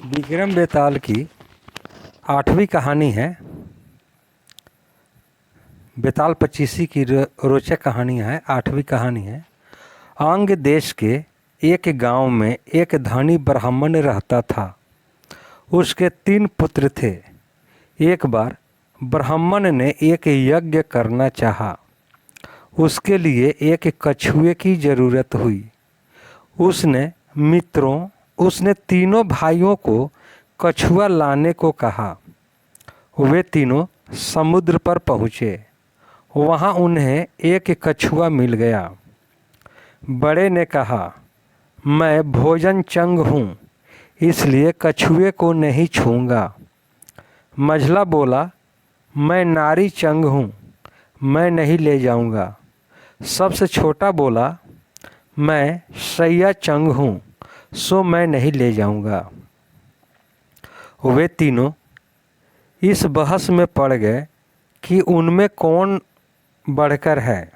विक्रम बेताल की 8वीं कहानी है। बेताल पच्चीसी की रोचक कहानियाँ है। 8वीं कहानी है। अंग देश के एक गांव में एक धनी ब्राह्मण रहता था। उसके 3 पुत्र थे। एक बार ब्राह्मण ने एक यज्ञ करना चाहा। उसके लिए एक कछुए की ज़रूरत हुई। उसने तीनों भाइयों को कछुआ लाने को कहा। वे तीनों समुद्र पर पहुँचे। वहाँ उन्हें एक कछुआ मिल गया। बड़े ने कहा, मैं भोजन चंग हूँ, इसलिए कछुए को नहीं छूँगा। मझला बोला, मैं नारी चंग हूँ, मैं नहीं ले जाऊँगा। सबसे छोटा बोला, मैं सैया चंग हूँ, सो मैं नहीं ले जाऊँगा। वे तीनों इस बहस में पड़ गए कि उनमें कौन बढ़कर है।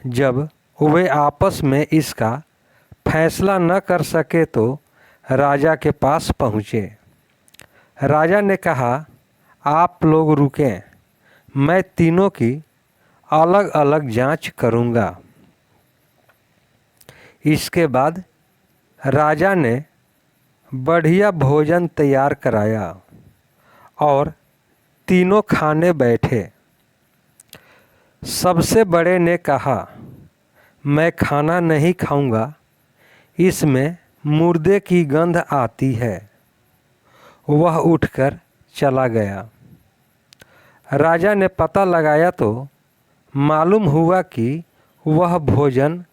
जब वे आपस में इसका फैसला न कर सके तो राजा के पास पहुँचे। राजा ने कहा, आप लोग रुकें, मैं तीनों की अलग अलग जांच करूँगा। इसके बाद राजा ने बढ़िया भोजन तैयार कराया और तीनों खाने बैठे। सबसे बड़े ने कहा, मैं खाना नहीं खाऊंगा, इसमें मुर्दे की गंध आती है। वह उठकर चला गया। राजा ने पता लगाया तो मालूम हुआ कि वह भोजन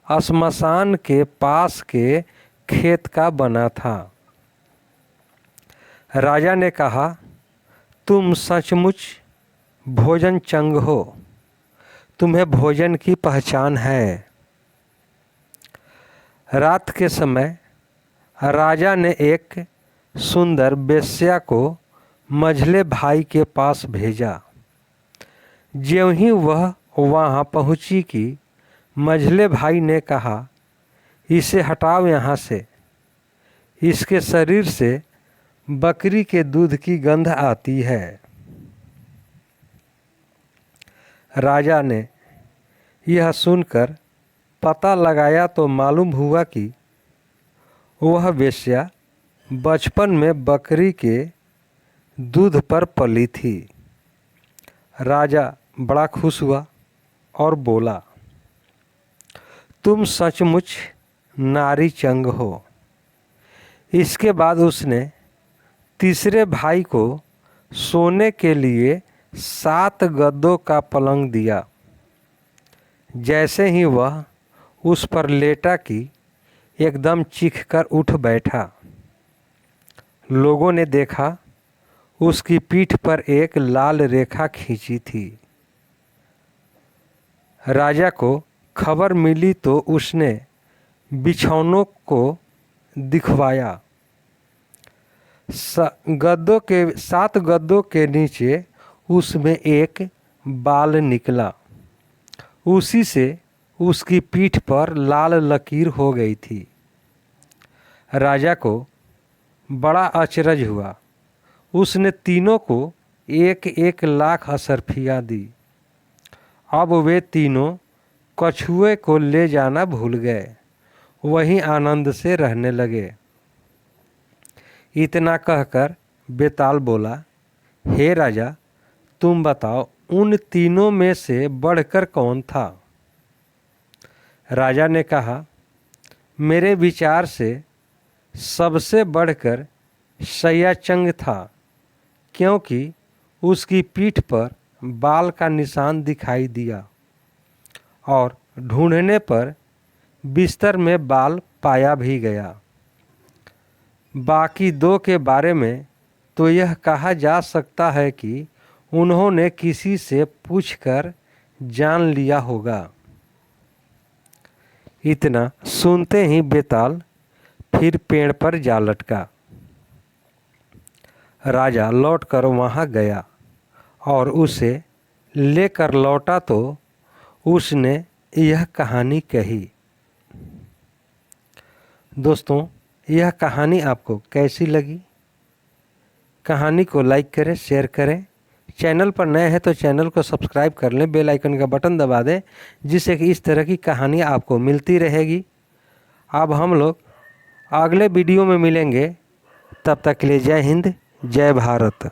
श्मशान के पास के खेत का बना था। राजा ने कहा, तुम सचमुच भोजन चंग हो, तुम्हें भोजन की पहचान है। रात के समय राजा ने एक सुंदर वेश्या को मझले भाई के पास भेजा। ज्यों ही वह वहाँ पहुँची कि मझले भाई ने कहा, इसे हटाओ यहाँ से, इसके शरीर से बकरी के दूध की गंध आती है। राजा ने यह सुनकर पता लगाया तो मालूम हुआ कि वह वेश्या बचपन में बकरी के दूध पर पली थी। राजा बड़ा खुश हुआ और बोला, तुम सचमुच नारी चंग हो। इसके बाद उसने तीसरे भाई को सोने के लिए 7 गद्दों का पलंग दिया। जैसे ही वह उस पर लेटा कि एकदम चीखकर उठ बैठा। लोगों ने देखा, उसकी पीठ पर एक लाल रेखा खींची थी। राजा को खबर मिली तो उसने बिछौनों को दिखवाया। 7 गद्दों के नीचे उसमें एक बाल निकला। उसी से उसकी पीठ पर लाल लकीर हो गई थी। राजा को बड़ा अचरज हुआ। उसने तीनों को 1-1 लाख असरफियाँ दी। अब वे तीनों कछुए को ले जाना भूल गए, वहीं आनंद से रहने लगे। इतना कहकर बेताल बोला, हे राजा, तुम बताओ, उन तीनों में से बढ़कर कौन था? राजा ने कहा, मेरे विचार से सबसे बढ़कर सैयाचंग था, क्योंकि उसकी पीठ पर बाल का निशान दिखाई दिया और ढूंढने पर बिस्तर में बाल पाया भी गया। बाकी 2 के बारे में तो यह कहा जा सकता है कि उन्होंने किसी से पूछकर जान लिया होगा। इतना सुनते ही बेताल फिर पेड़ पर जा लटका। राजा लौटकर वहाँ गया और उसे लेकर लौटा तो उसने यह कहानी कही। दोस्तों, यह कहानी आपको कैसी लगी? कहानी को लाइक करें, शेयर करें। चैनल पर नए हैं तो चैनल को सब्सक्राइब कर लें, बेल आइकन का बटन दबा दें, जिससे कि इस तरह की कहानी आपको मिलती रहेगी। अब हम लोग अगले वीडियो में मिलेंगे, तब तक के लिए जय हिंद, जय भारत।